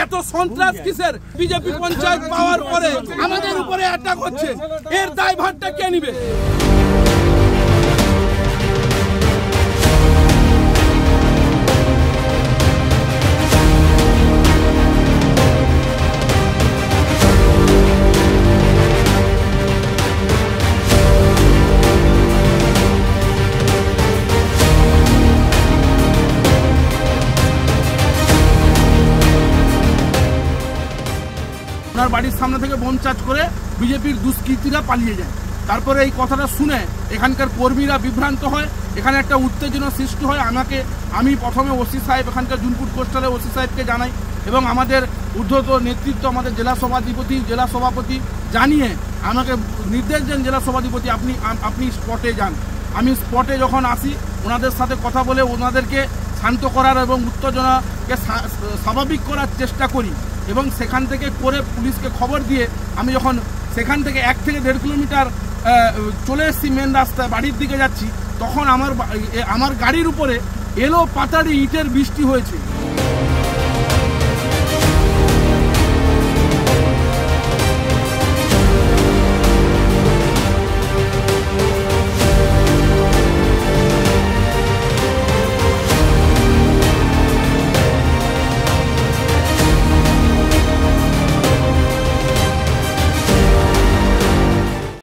এত সন্ত্রাস কিসের? বিজেপি পঞ্চায়েত পাওয়ার পরে আমাদের উপরে অ্যাটাক হচ্ছে, এর দায়ভারটা কে নিবে? ওনার বাড়ির সামনে থেকে বোম চার্জ করে বিজেপির দুষ্কৃতীরা পালিয়ে যায়। তারপরে এই কথাটা শুনে এখানকার কর্মীরা বিভ্রান্ত হয়, এখানে একটা উত্তেজনা সৃষ্টি হয়। আমি প্রথমে ওসি সাহেব, এখানকার জুনপুর কোস্টালের ওসি সাহেবকে জানাই এবং আমাদের ঊর্ধ্বতন নেতৃত্ব, আমাদের জেলা সভাপতি জানিয়ে আমাকে নির্দেশ দেন, জেলা সভাধিপতি আপনি স্পটে যান। আমি স্পটে যখন আসি ওনাদের সাথে কথা বলে ওনাদেরকে শান্ত করার এবং উত্তেজনাকে স্বাভাবিক করার চেষ্টা করি এবং সেখান থেকে করে পুলিশকে খবর দিয়ে আমি যখন সেখান থেকে 1 থেকে 1.5 কিলোমিটার চলে এসেছি মেন রাস্তায় বাড়ির দিকে যাচ্ছি, তখন আমার গাড়ির উপরে এলো পাতাড়ি ইটের বৃষ্টি হয়েছে।